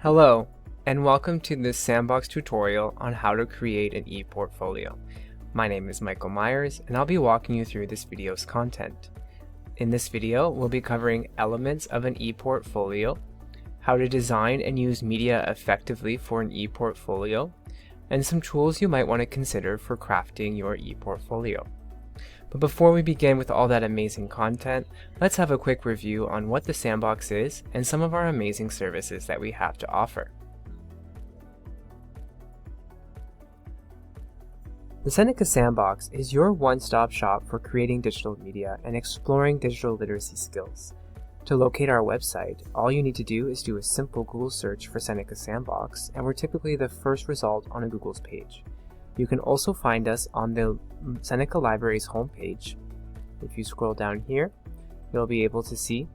Hello, and welcome to this Sandbox tutorial on how to create an ePortfolio. My name is Michael Myers, and I'll be walking you through this video's content. In this video, we'll be covering elements of an ePortfolio, how to design and use media effectively for an ePortfolio, and some tools you might want to consider for crafting your ePortfolio. But before we begin with all that amazing content, let's have a quick review on what the Sandbox is and some of our amazing services that we have to offer. The Seneca Sandbox is your one-stop shop for creating digital media and exploring digital literacy skills. To locate our website, all you need to do is do a simple Google search for Seneca Sandbox, and we're typically the first result on a Google's page. You can also find us on the Seneca Library's homepage. If you scroll down here, you'll be able to see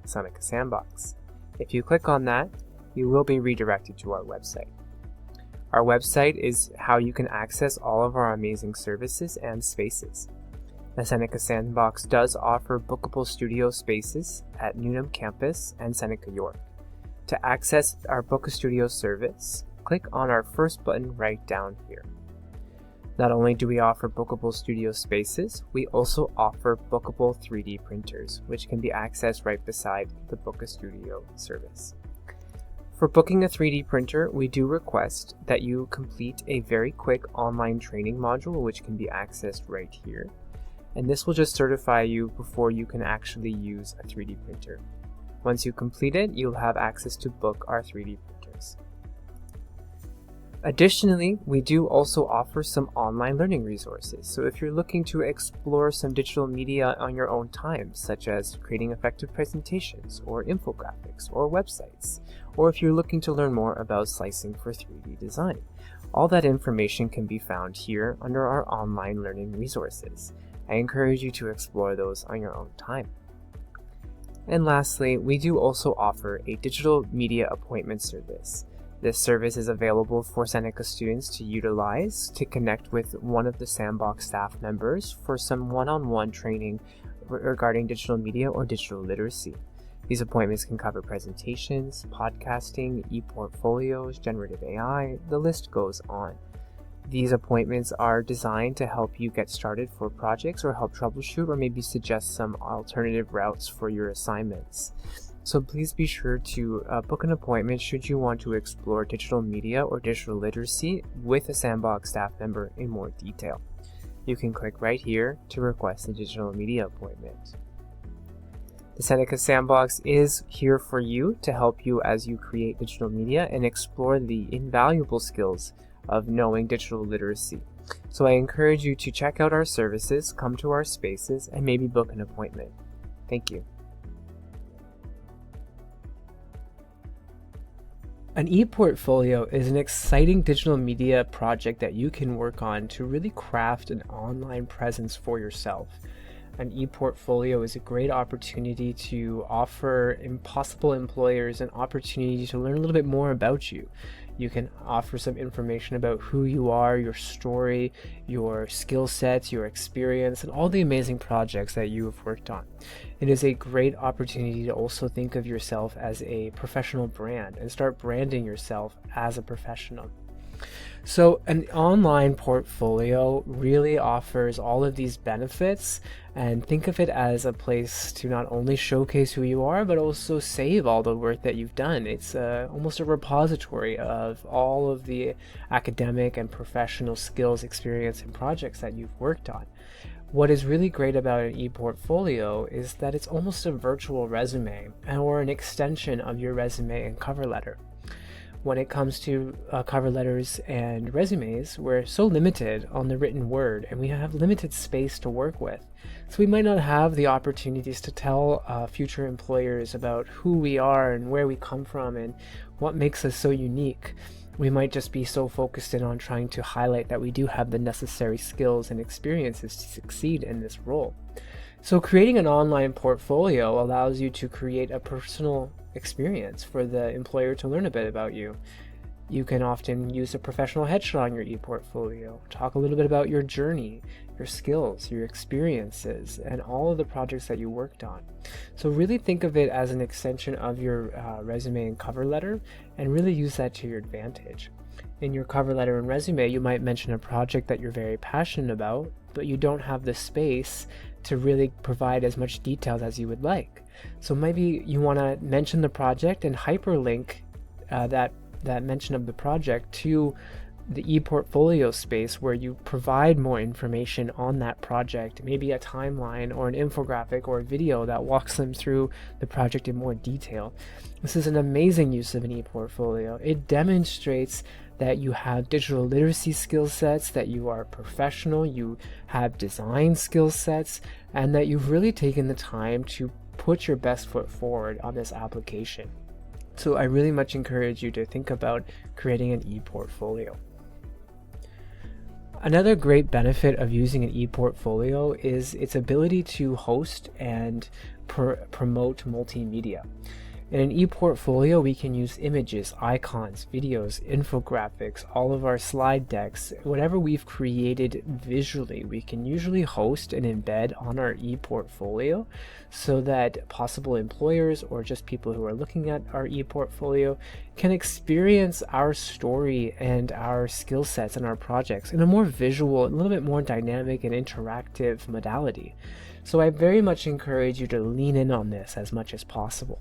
Seneca Sandbox. If you click on that, you will be redirected to our website. Our website is how you can access all of our amazing services and spaces. The Seneca Sandbox does offer bookable studio spaces at Newnham Campus and Seneca York. To access our Book a Studio service, click on our first button right down here. Not only do we offer bookable studio spaces, we also offer bookable 3D printers, which can be accessed right beside the Book a Studio service. For booking a 3D printer, we do request that you complete a very quick online training module, which can be accessed right here. And this will just certify you before you can actually use a 3D printer. Once you complete it, you'll have access to book our 3D printers. Additionally, we do also offer some online learning resources. So if you're looking to explore some digital media on your own time, such as creating effective presentations or infographics or websites, or if you're looking to learn more about slicing for 3D design, all that information can be found here under our online learning resources. I encourage you to explore those on your own time. And lastly, we do also offer a digital media appointment service. This service is available for Seneca students to utilize to connect with one of the Sandbox staff members for some one-on-one training regarding digital media or digital literacy. These appointments can cover presentations, podcasting, ePortfolios, generative AI, the list goes on. These appointments are designed to help you get started for projects or help troubleshoot or maybe suggest some alternative routes for your assignments. So please be sure to book an appointment should you want to explore digital media or digital literacy with a Sandbox staff member in more detail. You can click right here to request a digital media appointment. The Seneca Sandbox is here for you to help you as you create digital media and explore the invaluable skills of knowing digital literacy. So I encourage you to check out our services, come to our spaces, and maybe book an appointment. Thank you. An ePortfolio is an exciting digital media project that you can work on to really craft an online presence for yourself. An ePortfolio is a great opportunity to offer possible employers an opportunity to learn a little bit more about you. You can offer some information about who you are, your story, your skill sets, your experience, and all the amazing projects that you have worked on. It is a great opportunity to also think of yourself as a professional brand and start branding yourself as a professional. So an online portfolio really offers all of these benefits, and think of it as a place to not only showcase who you are, but also save all the work that you've done. It's almost a repository of all of the academic and professional skills, experience, and projects that you've worked on. What is really great about an ePortfolio is that it's almost a virtual resume or an extension of your resume and cover letter. When it comes to cover letters and resumes, we're so limited on the written word and we have limited space to work with. So we might not have the opportunities to tell future employers about who we are and where we come from and what makes us so unique. We might just be so focused in on trying to highlight that we do have the necessary skills and experiences to succeed in this role. So creating an online portfolio allows you to create a personal experience for the employer to learn a bit about you. You can often use a professional headshot on your ePortfolio, talk a little bit about your journey, your skills, your experiences, and all of the projects that you worked on. So really think of it as an extension of your resume and cover letter, and really use that to your advantage. In your cover letter and resume, you might mention a project that you're very passionate about, but you don't have the space to really provide as much details as you would like. So maybe you want to mention the project and hyperlink that mention of the project to the ePortfolio space, where you provide more information on that project, maybe a timeline or an infographic or a video that walks them through the project in more detail. This is an amazing use of an ePortfolio. It demonstrates that you have digital literacy skill sets, that you are professional, you have design skill sets, and that you've really taken the time to put your best foot forward on this application. So I really much encourage you to think about creating an ePortfolio. Another great benefit of using an ePortfolio is its ability to host and promote multimedia. In an ePortfolio, we can use images, icons, videos, infographics, all of our slide decks, whatever we've created visually, we can usually host and embed on our ePortfolio so that possible employers or just people who are looking at our ePortfolio can experience our story and our skill sets and our projects in a more visual, a little bit more dynamic and interactive modality. So I very much encourage you to lean in on this as much as possible.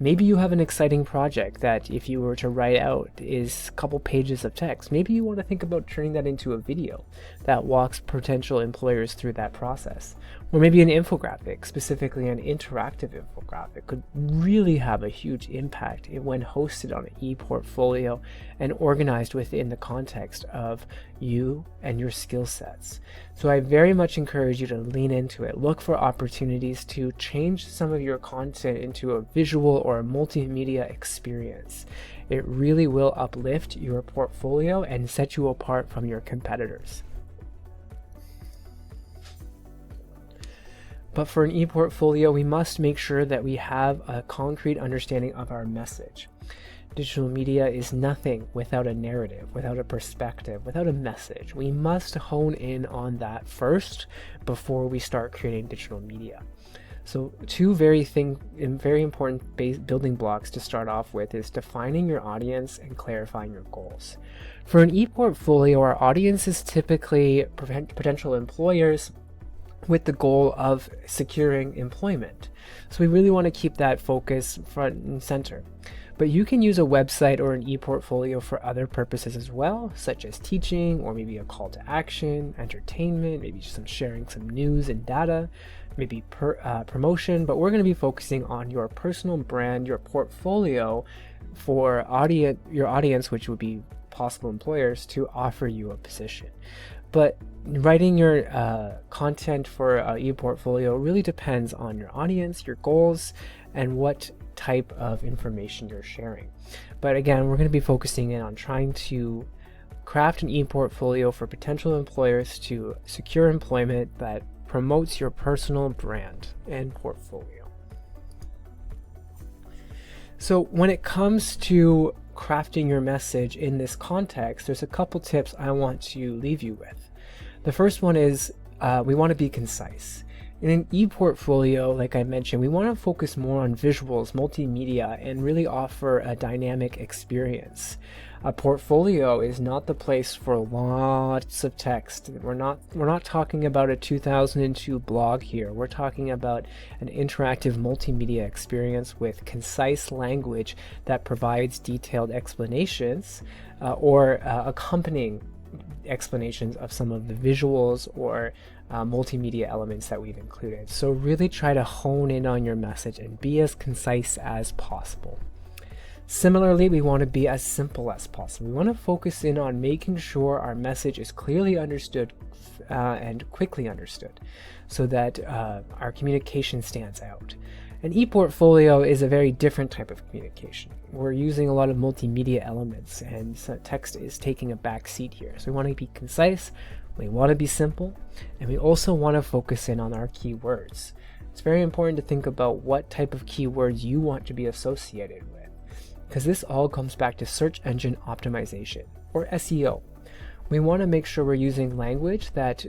Maybe you have an exciting project that, if you were to write out, is a couple pages of text. Maybe you want to think about turning that into a video that walks potential employers through that process. Or maybe an infographic, specifically an interactive infographic, could really have a huge impact when hosted on an ePortfolio and organized within the context of you and your skill sets. So I very much encourage you to lean into it. Look for opportunities to change some of your content into a visual or a multimedia experience. It really will uplift your portfolio and set you apart from your competitors. But for an ePortfolio, we must make sure that we have a concrete understanding of our message. Digital media is nothing without a narrative, without a perspective, without a message. We must hone in on that first before we start creating digital media. So two very important building blocks to start off with is defining your audience and clarifying your goals. For an ePortfolio, our audience is typically potential employers with the goal of securing employment. So we really want to keep that focus front and center. But you can use a website or an ePortfolio for other purposes as well, such as teaching, or maybe a call to action, entertainment, maybe just sharing some news and data, maybe promotion. But we're going to be focusing on your personal brand, your portfolio for your audience, which would be possible employers, to offer you a position. But writing your content for ePortfolio really depends on your audience, your goals, and what type of information you're sharing. But again, we're going to be focusing in on trying to craft an ePortfolio for potential employers to secure employment that promotes your personal brand and portfolio. So when it comes to crafting your message in this context, there's a couple tips I want to leave you with. The first one is we want to be concise. In an ePortfolio, like I mentioned, we want to focus more on visuals, multimedia, and really offer a dynamic experience. A portfolio is not the place for lots of text. We're not talking about a 2002 blog here. We're talking about an interactive multimedia experience with concise language that provides detailed explanations or accompanying explanations of some of the visuals or multimedia elements that we've included. So really try to hone in on your message and be as concise as possible. Similarly, we want to be as simple as possible. We want to focus in on making sure our message is clearly understood and quickly understood so that our communication stands out. An ePortfolio is a very different type of communication. We're using a lot of multimedia elements, and so text is taking a back seat here. So we want to be concise, we want to be simple, and we also want to focus in on our keywords. It's very important to think about what type of keywords you want to be associated with, because this all comes back to search engine optimization, or SEO. We want to make sure we're using language that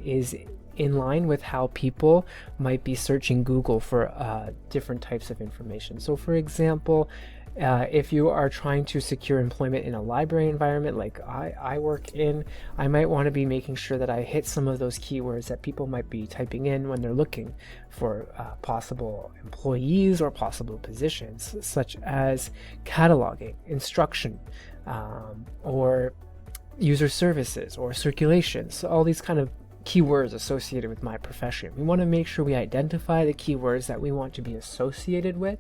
is in line with how people might be searching Google for different types of information. So for example, if you are trying to secure employment in a library environment like I work in, I might want to be making sure that I hit some of those keywords that people might be typing in when they're looking for possible employees or possible positions, such as cataloging, instruction, or user services or circulation. So all these kind of keywords associated with my profession. We want to make sure we identify the keywords that we want to be associated with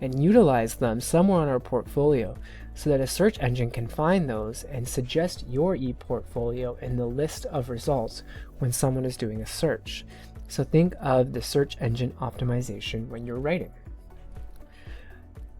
and utilize them somewhere on our portfolio so that a search engine can find those and suggest your ePortfolio in the list of results when someone is doing a search. So think of the search engine optimization when you're writing.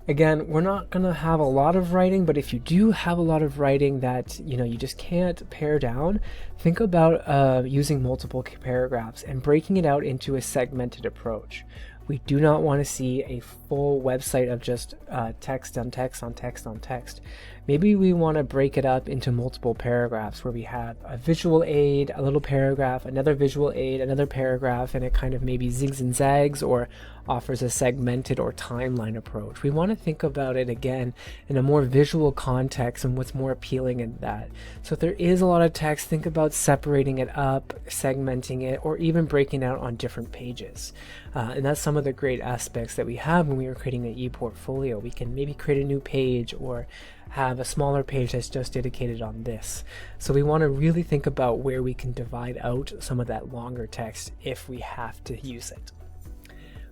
Again, we're not going to have a lot of writing, but if you do have a lot of writing that you just can't pare down, think about using multiple paragraphs and breaking it out into a segmented approach. We do not want to see a full website of just text on text on text on text. Maybe we want to break it up into multiple paragraphs where we have a visual aid, a little paragraph, another visual aid, another paragraph, and it kind of maybe zigs and zags or offers a segmented or timeline approach. We want to think about it again in a more visual context and what's more appealing in that. So if there is a lot of text, think about separating it up, segmenting it, or even breaking out on different pages. And that's some of the great aspects that we have when we are creating an ePortfolio. We can maybe create a new page or have a smaller page that's just dedicated on this. So we want to really think about where we can divide out some of that longer text if we have to use it.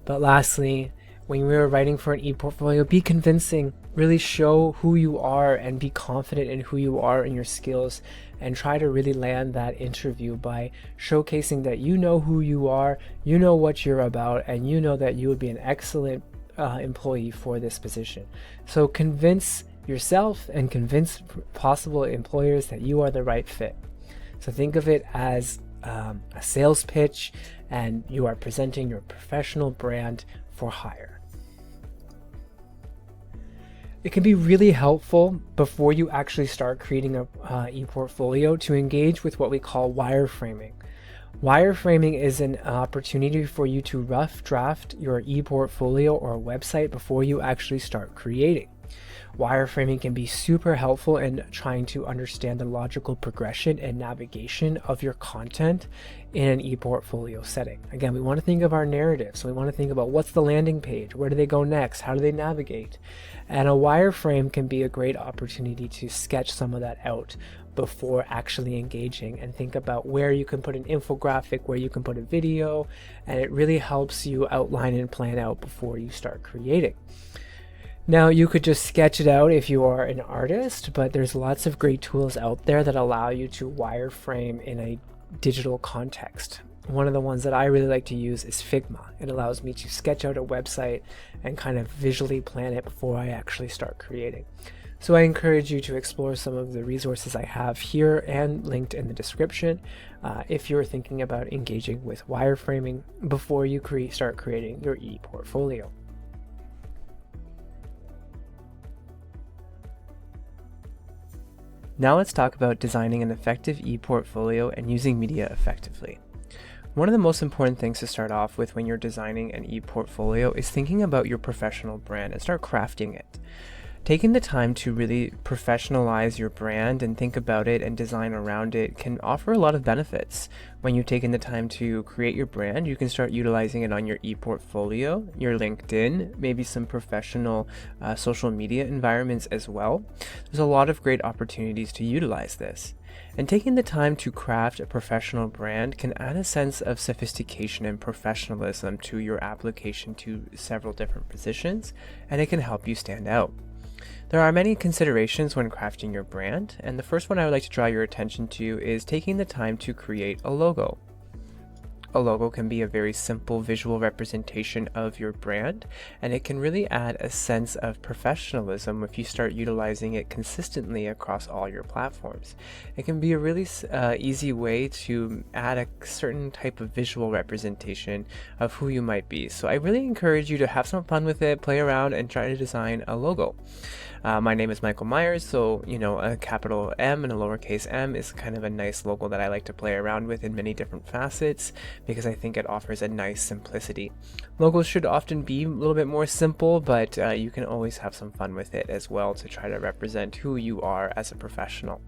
But lastly, when we are writing for an ePortfolio, be convincing. Really show who you are and be confident in who you are and your skills, and try to really land that interview by showcasing that you know who you are, you know what you're about, and you know that you would be an excellent employee for this position. So convince yourself and convince possible employers that you are the right fit. So think of it as a sales pitch, and you are presenting your professional brand for hire. It can be really helpful before you actually start creating a ePortfolio to engage with what we call wireframing. Wireframing is an opportunity for you to rough draft your ePortfolio or website before you actually start creating. Wireframing can be super helpful in trying to understand the logical progression and navigation of your content in an ePortfolio setting. Again, we want to think of our narrative. So we want to think about what's the landing page, where do they go next, how do they navigate? And a wireframe can be a great opportunity to sketch some of that out before actually engaging, and think about where you can put an infographic, where you can put a video, and it really helps you outline and plan out before you start creating. Now, you could just sketch it out if you are an artist, but there's lots of great tools out there that allow you to wireframe in a digital context. One of the ones that I really like to use is Figma. It allows me to sketch out a website and kind of visually plan it before I actually start creating. So I encourage you to explore some of the resources I have here and linked in the description if you're thinking about engaging with wireframing before you start creating your ePortfolio. Now let's talk about designing an effective ePortfolio and using media effectively. One of the most important things to start off with when you're designing an ePortfolio is thinking about your professional brand and start crafting it. Taking the time to really professionalize your brand and think about it and design around it can offer a lot of benefits. When you've taken the time to create your brand, you can start utilizing it on your ePortfolio, your LinkedIn, maybe some professional social media environments as well. There's a lot of great opportunities to utilize this. And taking the time to craft a professional brand can add a sense of sophistication and professionalism to your application to several different positions, and it can help you stand out. There are many considerations when crafting your brand, and the first one I would like to draw your attention to is taking the time to create a logo. a logo can be a very simple visual representation of your brand, and it can really add a sense of professionalism if you start utilizing it consistently across all your platforms. It can be a really easy way to add a certain type of visual representation of who you might be. So I really encourage you to have some fun with it, play around, and try to design a logo. My name is Michael Myers, so a capital M and a lowercase m is kind of a nice logo that I like to play around with in many different facets because I think it offers a nice simplicity. Logos should often be a little bit more simple, but you can always have some fun with it as well to try to represent who you are as a professional.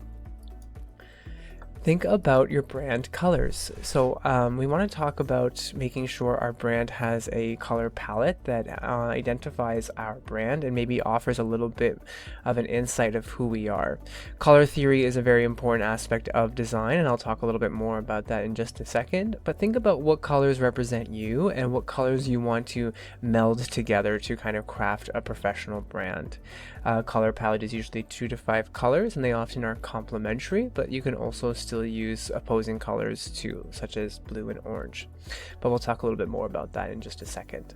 Think about your brand colors. So we want to talk about making sure our brand has a color palette that identifies our brand and maybe offers a little bit of an insight of who we are. Color theory is a very important aspect of design, and I'll talk a little bit more about that in just a second. But think about what colors represent you and what colors you want to meld together to kind of craft a professional brand. Color palette is usually 2 to 5 colors, and they often are complementary, but you can also still use opposing colors too, such as blue and orange. But we'll talk a little bit more about that in just a second.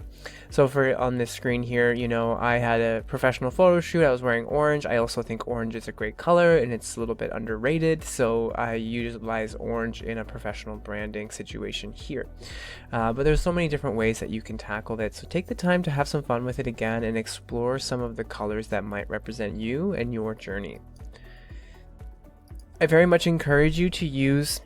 So on this screen here, I had a professional photo shoot. I was wearing orange. I also think orange is a great color and it's a little bit underrated, so I utilize orange in a professional branding situation here. But there's so many different ways that you can tackle that, so take the time to have some fun with it again and explore some of the colors that might represent you and your journey. I very much encourage you to use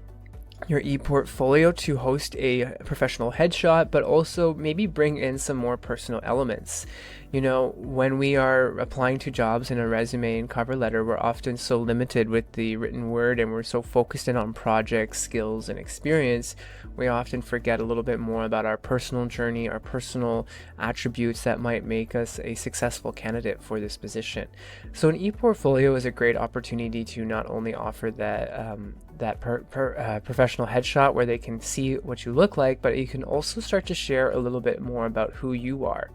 your ePortfolio to host a professional headshot, but also maybe bring in some more personal elements. When we are applying to jobs in a resume and cover letter, we're often so limited with the written word and we're so focused in on projects, skills, and experience, we often forget a little bit more about our personal journey, our personal attributes that might make us a successful candidate for this position. So an ePortfolio is a great opportunity to not only offer that professional headshot where they can see what you look like, but you can also start to share a little bit more about who you are.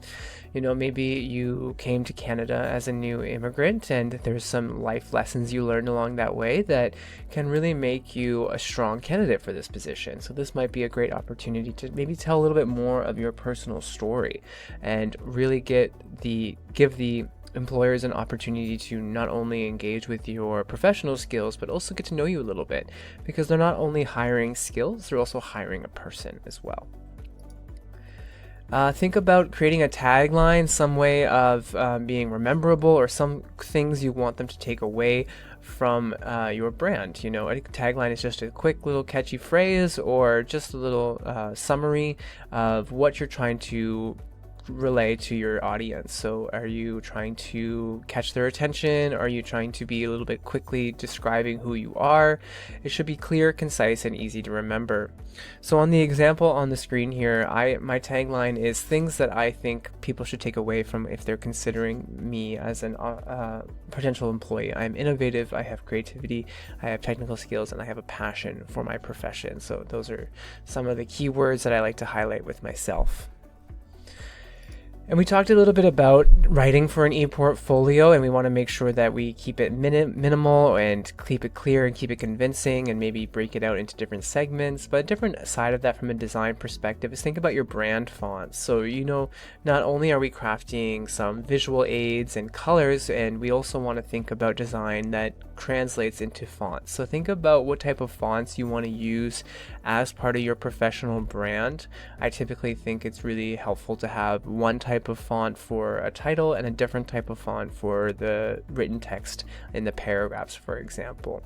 Maybe you came to Canada as a new immigrant and there's some life lessons you learned along that way that can really make you a strong candidate for this position. So this might be a great opportunity to maybe tell a little bit more of your personal story and really give the employers an opportunity to not only engage with your professional skills, but also get to know you a little bit, because they're not only hiring skills, they're also hiring a person as well. Think about creating a tagline, some way of being memorable, or some things you want them to take away from your brand. A tagline is just a quick little catchy phrase or just a little summary of what you're trying to relay to your audience. So are you trying to catch their attention? Are you trying to be a little bit quickly describing who you are? It should be clear, concise, and easy to remember. So on the example on the screen here, my tagline is things that I think people should take away from if they're considering me as a potential employee. I'm innovative, I have creativity, I have technical skills, and I have a passion for my profession. So those are some of the keywords that I like to highlight with myself. And we talked a little bit about writing for an ePortfolio, and we want to make sure that we keep it minimal and keep it clear and keep it convincing and maybe break it out into different segments. But a different side of that from a design perspective is think about your brand fonts. So, not only are we crafting some visual aids and colors, and we also want to think about design that translates into fonts. So think about what type of fonts you want to use as part of your professional brand. I typically think it's really helpful to have one type of font for a title and a different type of font for the written text in the paragraphs, for example.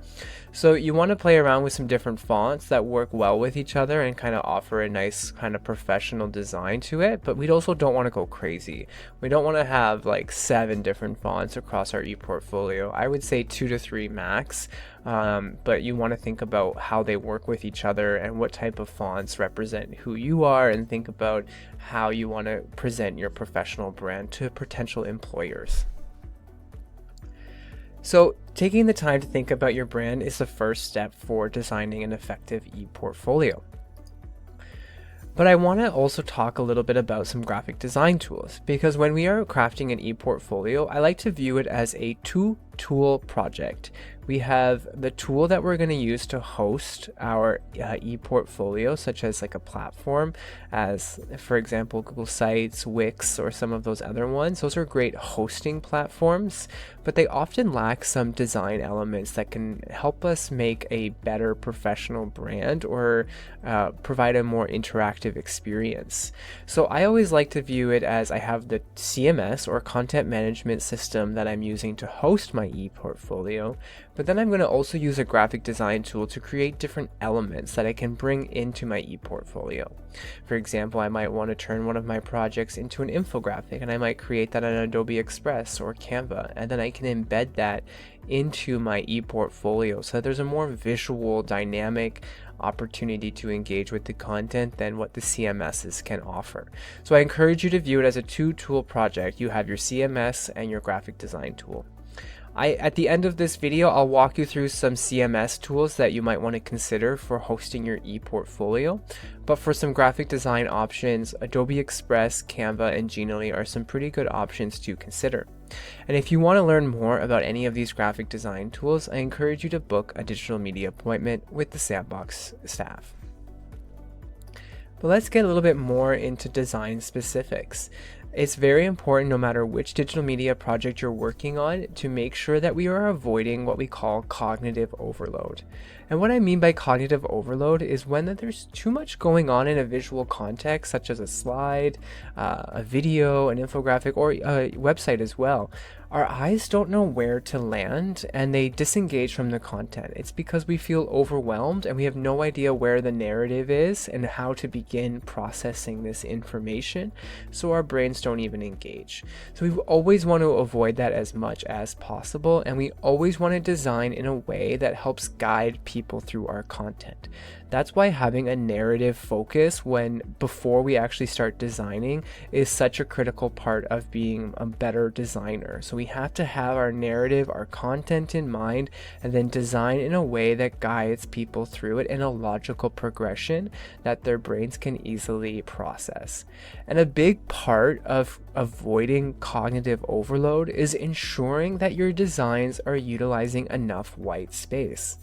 So you want to play around with some different fonts that work well with each other and kind of offer a nice kind of professional design to it, but we also don't want to go crazy. We don't want to have like 7 different fonts across our ePortfolio. I would say 2 to 3 max, but you want to think about how they work with each other and what type of fonts represent who you are, and think about how you want to present your professional brand to potential employers. So taking the time to think about your brand is the first step for designing an effective ePortfolio. But I want to also talk a little bit about some graphic design tools, because when we are crafting an ePortfolio, I like to view it as a 2-tool project. we have the tool that we're going to use to host our ePortfolio, such as like a platform, as for example Google Sites, Wix, or some of those other ones. Those are great hosting platforms, but they often lack some design elements that can help us make a better professional brand or provide a more interactive experience. So I always like to view it as I have the CMS or content management system that I'm using to host my ePortfolio, but then I'm going to also use a graphic design tool to create different elements that I can bring into my ePortfolio. For example, I might want to turn one of my projects into an infographic, and I might create that on Adobe Express or Canva, and then I can embed that into my ePortfolio so that there's a more visual, dynamic opportunity to engage with the content than what the CMSs can offer. So I encourage you to view it as a two-tool project. You have your CMS and your graphic design tool. At the end of this video, I'll walk you through some CMS tools that you might want to consider for hosting your ePortfolio. But for some graphic design options, Adobe Express, Canva, and Genially are some pretty good options to consider. And if you want to learn more about any of these graphic design tools, I encourage you to book a digital media appointment with the Sandbox staff. But let's get a little bit more into design specifics. It's very important, no matter which digital media project you're working on, to make sure that we are avoiding what we call cognitive overload. And what I mean by cognitive overload is when there's too much going on in a visual context, such as a slide, a video, an infographic, or a website as well. Our eyes don't know where to land and they disengage from the content. It's because we feel overwhelmed and we have no idea where the narrative is and how to begin processing this information, so our brains don't even engage. So we always want to avoid that as much as possible, and we always want to design in a way that helps guide people through our content. That's why having a narrative focus before we actually start designing is such a critical part of being a better designer. So we have to have our narrative, our content in mind, and then design in a way that guides people through it in a logical progression that their brains can easily process. And a big part of avoiding cognitive overload is ensuring that your designs are utilizing enough white space.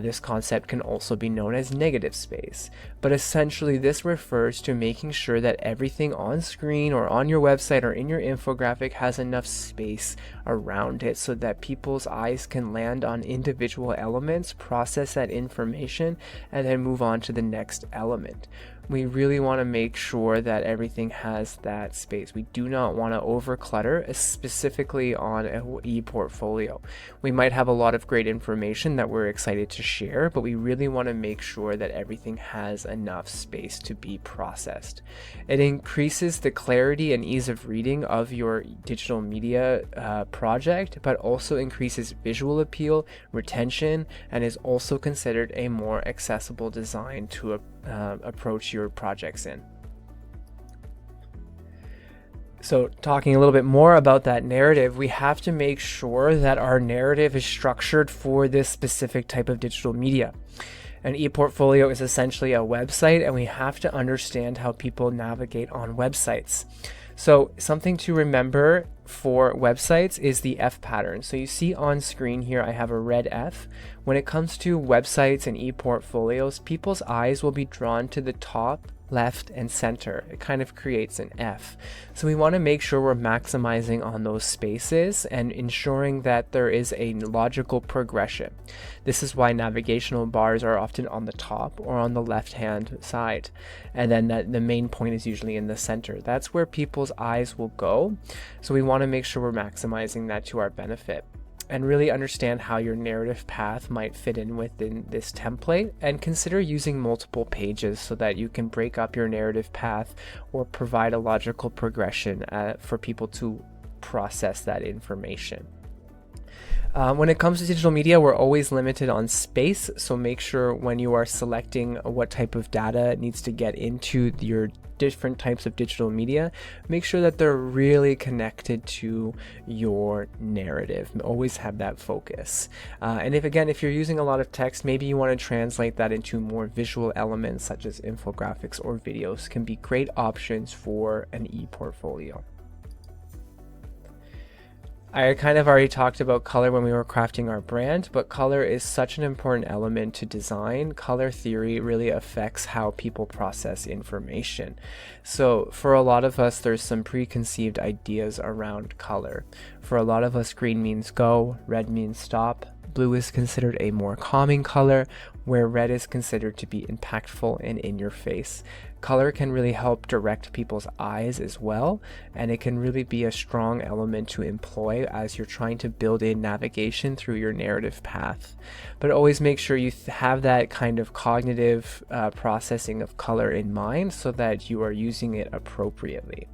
This concept can also be known as negative space, but essentially this refers to making sure that everything on screen or on your website or in your infographic has enough space around it so that people's eyes can land on individual elements, process that information, and then move on to the next element. We really want to make sure that everything has that space. We do not want to overclutter, specifically on an ePortfolio. We might have a lot of great information that we're excited to share, but we really want to make sure that everything has enough space to be processed. It increases the clarity and ease of reading of your digital media project, but also increases visual appeal, retention, and is also considered a more accessible design to approach your projects in. So talking a little bit more about that narrative, we have to make sure that our narrative is structured for this specific type of digital media. An ePortfolio is essentially a website, and we have to understand how people navigate on websites. So something to remember for websites is the F pattern. So you see on screen here, I have a red F. When it comes to websites and ePortfolios, people's eyes will be drawn to the top, left, and center. It kind of creates an F. So we want to make sure we're maximizing on those spaces and ensuring that there is a logical progression. This is why navigational bars are often on the top or on the left-hand side. And then the main point is usually in the center. That's where people's eyes will go. So we want to make sure we're maximizing that to our benefit, and really understand how your narrative path might fit in within this template, and consider using multiple pages so that you can break up your narrative path or provide a logical progression for people to process that information. When it comes to digital media, we're always limited on space, so make sure when you are selecting what type of data needs to get into your different types of digital media, make sure that they're really connected to your narrative. Always have that focus. And if you're using a lot of text, maybe you want to translate that into more visual elements such as infographics or videos can be great options for an ePortfolio. I kind of already talked about color when we were crafting our brand, but color is such an important element to design. Color theory really affects how people process information. So for a lot of us, there's some preconceived ideas around color. For a lot of us, green means go, red means stop. Blue is considered a more calming color, where red is considered to be impactful and in your face. Color can really help direct people's eyes as well, and it can really be a strong element to employ as you're trying to build in navigation through your narrative path. But always make sure you have that kind of cognitive processing of color in mind so that you are using it appropriately.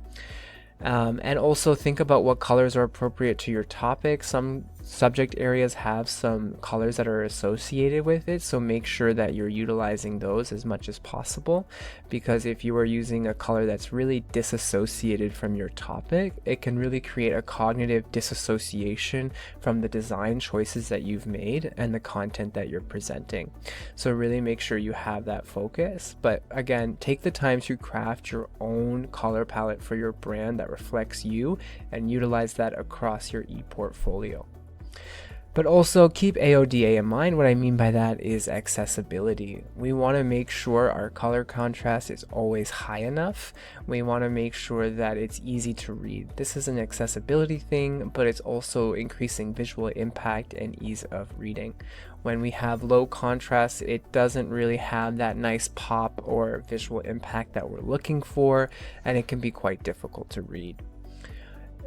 And also think about what colors are appropriate to your topic. Some subject areas have some colors that are associated with it, so make sure that you're utilizing those as much as possible, because if you are using a color that's really disassociated from your topic, it can really create a cognitive disassociation from the design choices that you've made and the content that you're presenting. So really make sure you have that focus. But again, take the time to craft your own color palette for your brand that reflects you and utilize that across your ePortfolio. But also keep AODA in mind. What I mean by that is accessibility. We want to make sure our color contrast is always high enough. We want to make sure that it's easy to read. This is an accessibility thing, but it's also increasing visual impact and ease of reading. When we have low contrast, it doesn't really have that nice pop or visual impact that we're looking for, and it can be quite difficult to read.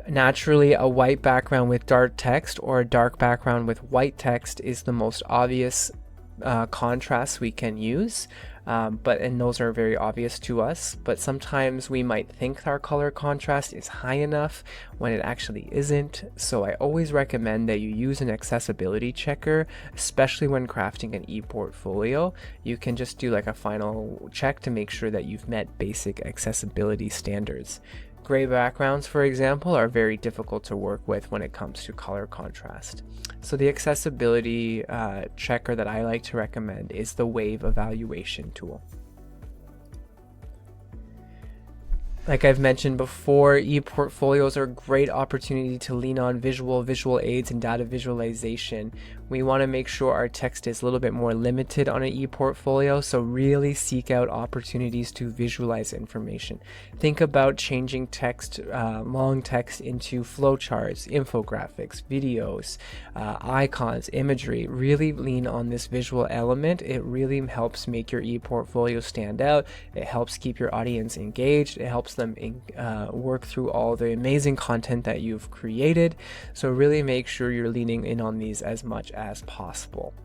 Naturally, a white background with dark text or a dark background with white text is the most obvious contrast we can use, and those are very obvious to us. But sometimes we might think our color contrast is high enough when it actually isn't. So I always recommend that you use an accessibility checker, especially when crafting an ePortfolio. You can just do like a final check to make sure that you've met basic accessibility standards. Gray backgrounds, for example, are very difficult to work with when it comes to color contrast. So the accessibility checker that I like to recommend is the Wave evaluation tool. Like I've mentioned before, ePortfolios are a great opportunity to lean on visual aids and data visualization. We want to make sure our text is a little bit more limited on an ePortfolio, so really seek out opportunities to visualize information. Think about changing text, long text, into flowcharts, infographics, videos, icons, imagery. Really lean on this visual element. It really helps make your ePortfolio stand out. It helps keep your audience engaged. It helps them work through all the amazing content that you've created. So really make sure you're leaning in on these as much as possible.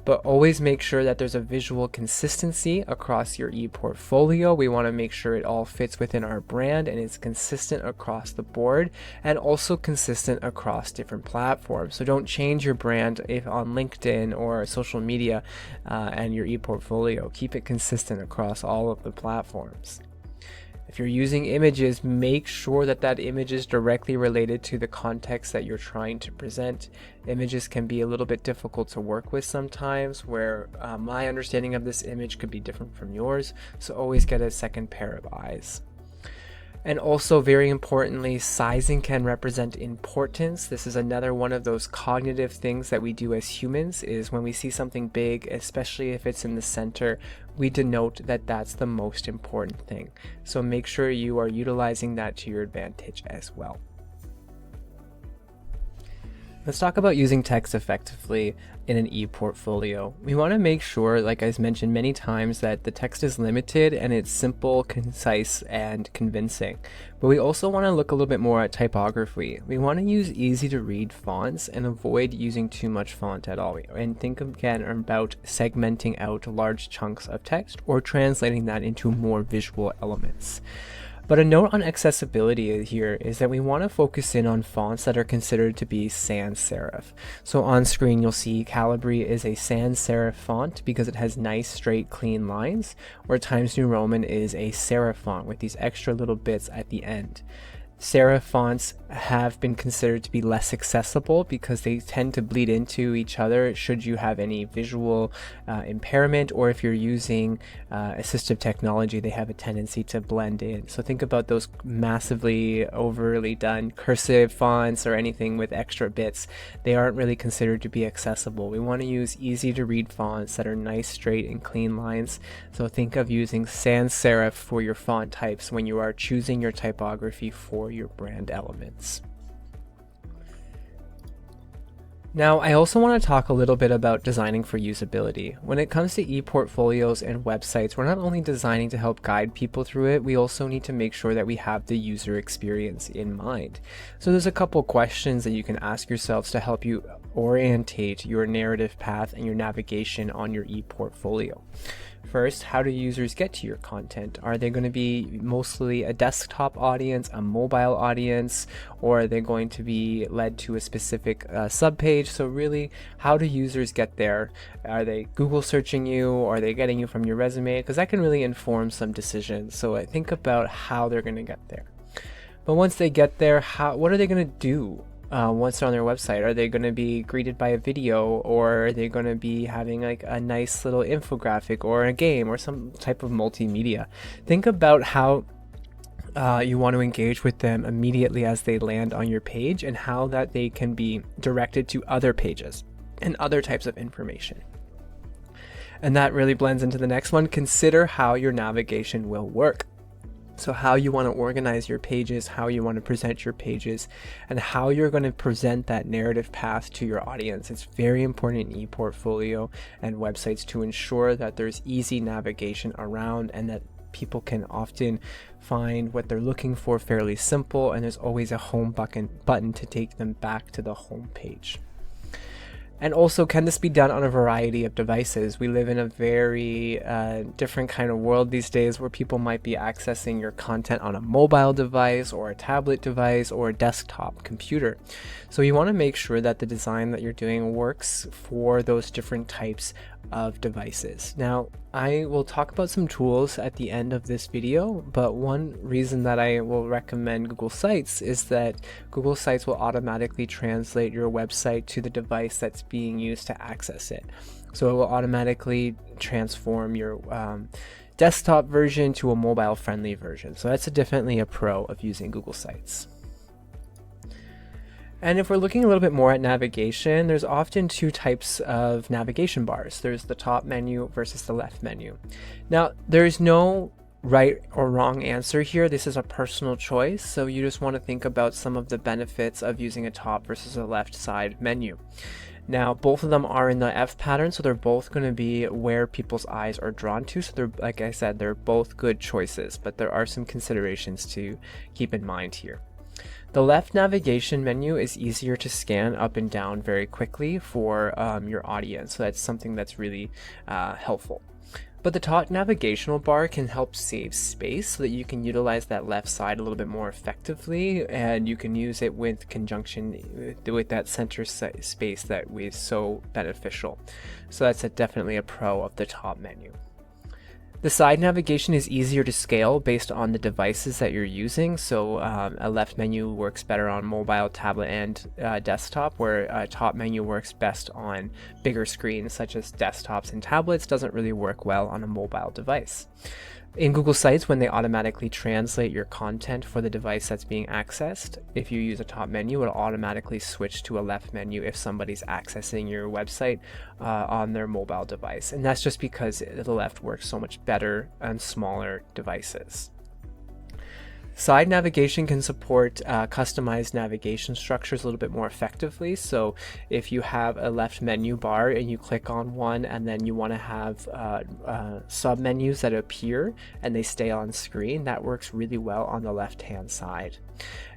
But always make sure that there's a visual consistency across your ePortfolio. We want to make sure it all fits within our brand and is consistent across the board, and also consistent across different platforms. So don't change your brand if on LinkedIn or social media and your ePortfolio. Keep it consistent across all of the platforms. If you're using images, make sure that that image is directly related to the context that you're trying to present. Images can be a little bit difficult to work with sometimes, where my understanding of this image could be different from yours, so always get a second pair of eyes. And also, very importantly, sizing can represent importance. This is another one of those cognitive things that we do as humans, is when we see something big, especially if it's in the center, we denote that that's the most important thing. So make sure you are utilizing that to your advantage as well. Let's talk about using text effectively in an ePortfolio. We want to make sure, like I mentioned many times, that the text is limited and it's simple, concise, and convincing. But we also want to look a little bit more at typography. We want to use easy to read fonts and avoid using too much font at all. And think again about segmenting out large chunks of text or translating that into more visual elements. But a note on accessibility here is that we want to focus in on fonts that are considered to be sans serif. So on screen you'll see Calibri is a sans serif font because it has nice, straight, clean lines, where Times New Roman is a serif font with these extra little bits at the end. Serif fonts have been considered to be less accessible because they tend to bleed into each other should you have any visual impairment, or if you're using assistive technology, they have a tendency to blend in. So think about those massively overly done cursive fonts or anything with extra bits. They aren't really considered to be accessible. We want to use easy to read fonts that are nice, straight, and clean lines. So think of using sans serif for your font types when you are choosing your typography for your brand elements. Now, I also want to talk a little bit about designing for usability. When it comes to ePortfolios and websites, we're not only designing to help guide people through it, we also need to make sure that we have the user experience in mind. So there's a couple questions that you can ask yourselves to help you orientate your narrative path and your navigation on your ePortfolio. First, how do users get to your content? Are they going to be mostly a desktop audience, a mobile audience, or are they going to be led to a specific subpage? So really, how do users get there? Are they Google searching you, or are they getting you from your resume? Because that can really inform some decisions. So I think about how they're going to get there. But once they get there, what are they going to do? Once they're on their website? Are they going to be greeted by a video, or are they going to be having like a nice little infographic or a game or some type of multimedia? Think about how you want to engage with them immediately as they land on your page, and how that they can be directed to other pages and other types of information. And that really blends into the next one. Consider how your navigation will work. So how you want to organize your pages, how you want to present your pages, and how you're going to present that narrative path to your audience. It's very important in ePortfolio and websites to ensure that there's easy navigation around, and that people can often find what they're looking for fairly simple, and there's always a home button to take them back to the home page. And also, can this be done on a variety of devices? We live in a very different kind of world these days, where people might be accessing your content on a mobile device or a tablet device or a desktop computer. So you want to make sure that the design that you're doing works for those different types of devices. Now, I will talk about some tools at the end of this video, but one reason that I will recommend Google Sites is that Google Sites will automatically translate your website to the device that's being used to access it. So it will automatically transform your desktop version to a mobile friendly version. So that's definitely a pro of using Google Sites. And if we're looking a little bit more at navigation, there's often two types of navigation bars. There's the top menu versus the left menu. Now, there's no right or wrong answer here. This is a personal choice. So you just want to think about some of the benefits of using a top versus a left side menu. Now, both of them are in the F pattern, so they're both going to be where people's eyes are drawn to. So they're, like I said, they're both good choices, but there are some considerations to keep in mind here. The left navigation menu is easier to scan up and down very quickly for your audience, so that's something that's really helpful. But the top navigational bar can help save space so that you can utilize that left side a little bit more effectively, and you can use it with conjunction with that center space that is so beneficial. So that's definitely a pro of the top menu. The side navigation is easier to scale based on the devices that you're using. So a left menu works better on mobile, tablet, and desktop, where a top menu works best on bigger screens such as desktops and tablets. Doesn't really work well on a mobile device. In Google Sites, when they automatically translate your content for the device that's being accessed, if you use a top menu, it'll automatically switch to a left menu if somebody's accessing your website on their mobile device. And that's just because the left works so much better on smaller devices. Side navigation can support customized navigation structures a little bit more effectively. So if you have a left menu bar and you click on one, and then you want to have sub menus that appear and they stay on screen, that works really well on the left hand side.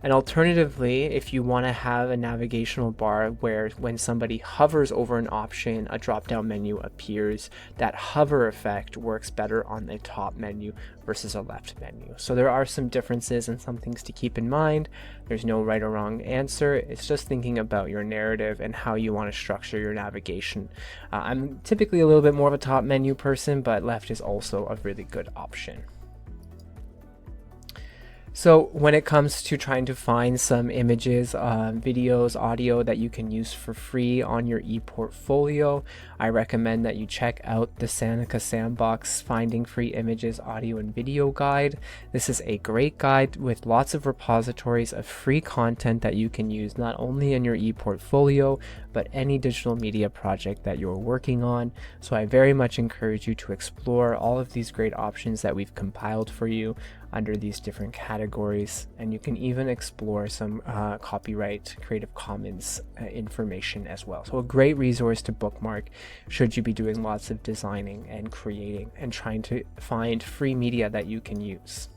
And alternatively, if you want to have a navigational bar where when somebody hovers over an option, a drop-down menu appears, that hover effect works better on the top menu versus a left menu. So there are some differences and some things to keep in mind. There's no right or wrong answer. It's just thinking about your narrative and how you want to structure your navigation. I'm typically a little bit more of a top menu person, but left is also a really good option. So when it comes to trying to find some images, videos, audio that you can use for free on your ePortfolio, I recommend that you check out the Seneca Sandbox Finding Free Images Audio and Video Guide. This is a great guide with lots of repositories of free content that you can use not only in your ePortfolio, but any digital media project that you're working on. So I very much encourage you to explore all of these great options that we've compiled for you under these different categories, and you can even explore some copyright Creative Commons information as well. So a great resource to bookmark should you be doing lots of designing and creating and trying to find free media that you can use.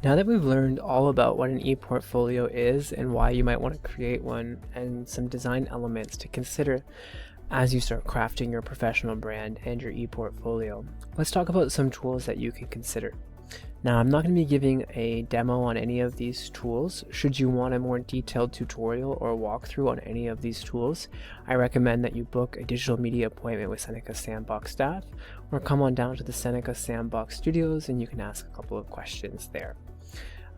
Now that we've learned all about what an ePortfolio is and why you might want to create one, and some design elements to consider as you start crafting your professional brand and your ePortfolio, let's talk about some tools that you can consider. Now, I'm not going to be giving a demo on any of these tools. Should you want a more detailed tutorial or walkthrough on any of these tools, I recommend that you book a digital media appointment with Seneca Sandbox staff, or come on down to the Seneca Sandbox studios and you can ask a couple of questions there.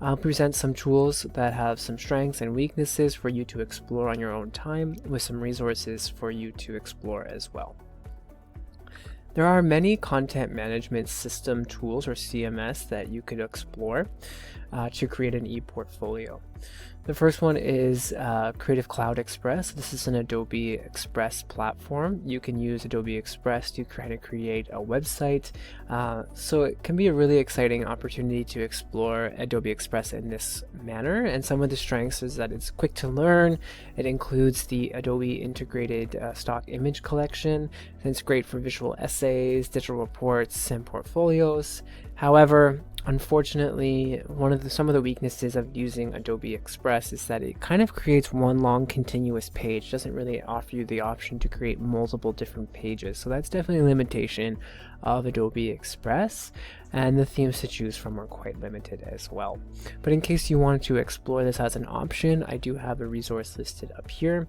I'll present some tools that have some strengths and weaknesses for you to explore on your own time, with some resources for you to explore as well. There are many content management system tools, or CMS, that you could explore to create an ePortfolio. The first one is Creative Cloud Express. This is an Adobe Express platform. You can use Adobe Express to kind of create a website. So it can be a really exciting opportunity to explore Adobe Express in this manner. And some of the strengths is that it's quick to learn. It includes the Adobe Integrated Stock Image Collection. And it's great for visual essays, digital reports, and portfolios. However, unfortunately, some of the weaknesses of using Adobe Express is that it kind of creates one long continuous page. It doesn't really offer you the option to create multiple different pages. So that's definitely a limitation of Adobe Express, and the themes to choose from are quite limited as well. But in case you wanted to explore this as an option, I do have a resource listed up here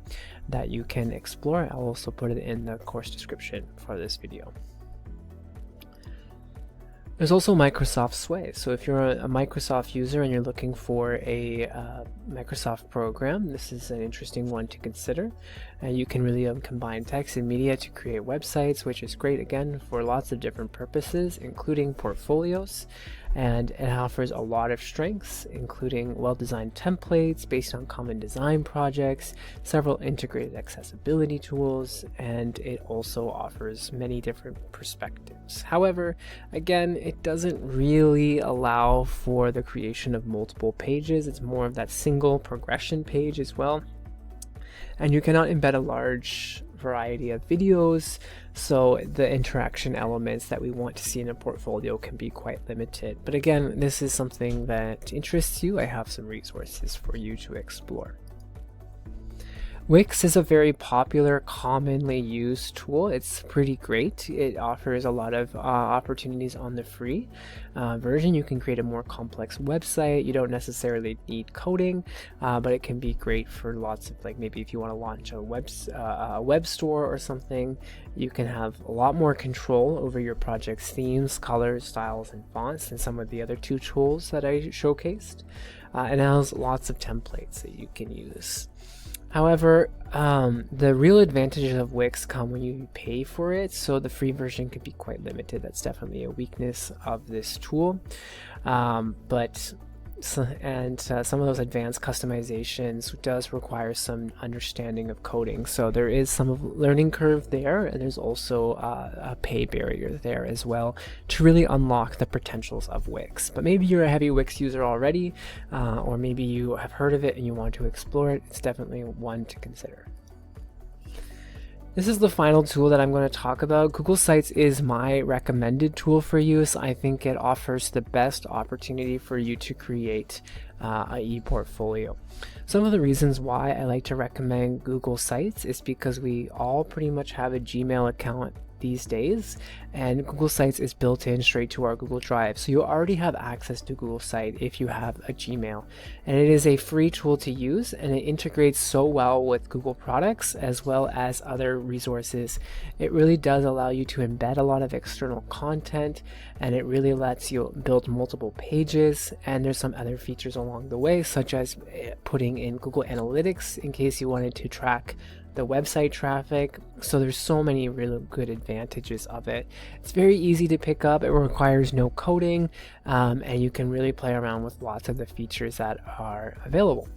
that you can explore. I'll also put it in the course description for this video. There's also Microsoft Sway. So if you're a Microsoft user and you're looking for a Microsoft program, this is an interesting one to consider. You can really combine text and media to create websites, which is great, again, for lots of different purposes, including portfolios. And it offers a lot of strengths, including well-designed templates based on common design projects, several integrated accessibility tools, and it also offers many different perspectives. However, again, it doesn't really allow for the creation of multiple pages. It's more of that single progression page as well. And you cannot embed a large variety of videos, so the interaction elements that we want to see in a portfolio can be quite limited. But again, this is something that interests you. I have some resources for you to explore. Wix is a very popular, commonly used tool. It's pretty great. It offers a lot of opportunities on the free version. You can create a more complex website. You don't necessarily need coding, but it can be great for lots of, like, maybe if you want to launch a web store or something, you can have a lot more control over your project's themes, colors, styles, and fonts than some of the other two tools that I showcased. And it has lots of templates that you can use. However, the real advantages of Wix come when you pay for it, so the free version can be quite limited. That's definitely a weakness of this tool. Some of those advanced customizations does require some understanding of coding. So there is some learning curve there, and there's also a pay barrier there as well to really unlock the potentials of Wix. But maybe you're a heavy Wix user already, or maybe you have heard of it and you want to explore it. It's definitely one to consider. This is the final tool that I'm going to talk about. Google Sites is my recommended tool for use. I think it offers the best opportunity for you to create an ePortfolio. Some of the reasons why I like to recommend Google Sites is because we all pretty much have a Gmail account these days, and Google Sites is built in straight to our Google Drive. So you already have access to Google Site if you have a Gmail. And it is a free tool to use, and it integrates so well with Google products as well as other resources. It really does allow you to embed a lot of external content, and it really lets you build multiple pages. And there's some other features along the way, such as putting in Google Analytics in case you wanted to track the website traffic. So there's so many really good advantages of it. It's very easy to pick up. It requires no coding, and you can really play around with lots of the features that are available.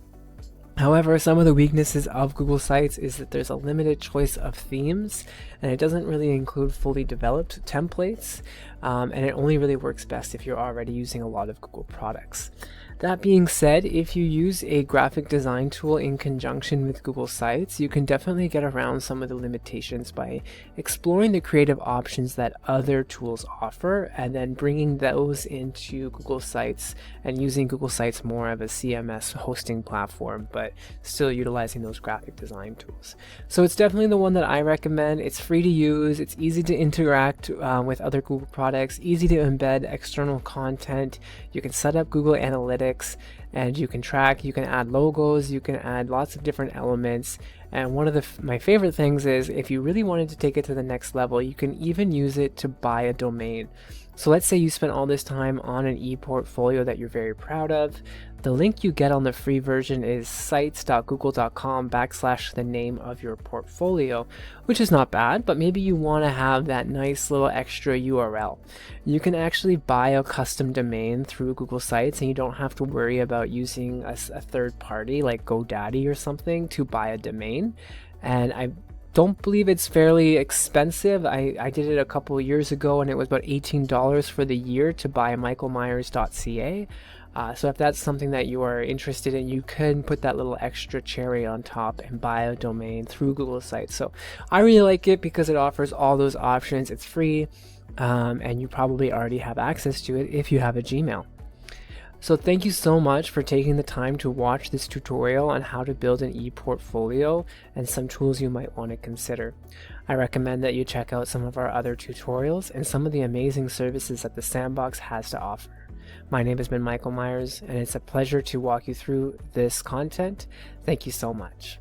However, some of the weaknesses of Google Sites is that there's a limited choice of themes, and it doesn't really include fully developed templates, and it only really works best if you're already using a lot of Google products. That being said, if you use a graphic design tool in conjunction with Google Sites, you can definitely get around some of the limitations by exploring the creative options that other tools offer, and then bringing those into Google Sites and using Google Sites more of a CMS hosting platform, but still utilizing those graphic design tools. So it's definitely the one that I recommend. It's free to use, it's easy to interact with other Google products, easy to embed external content. You can set up Google Analytics, and you can track, you can add logos, you can add lots of different elements. And one of my favorite things is if you really wanted to take it to the next level, you can even use it to buy a domain. So let's say you spent all this time on an ePortfolio that you're very proud of. The link you get on the free version is sites.google.com/the name of your portfolio, which is not bad, but maybe you want to have that nice little extra URL. You can actually buy a custom domain through Google Sites, and you don't have to worry about using a third party like GoDaddy or something to buy a domain. And I don't believe it's fairly expensive. I did it a couple of years ago, and it was about $18 for the year to buy michaelmyers.ca. So if that's something that you are interested in, you can put that little extra cherry on top and buy a domain through Google Sites. So I really like it because it offers all those options. It's free, and you probably already have access to it if you have a Gmail. So thank you so much for taking the time to watch this tutorial on how to build an ePortfolio and some tools you might want to consider. I recommend that you check out some of our other tutorials and some of the amazing services that the Sandbox has to offer. My name has been Michael Myers, and it's a pleasure to walk you through this content. Thank you so much.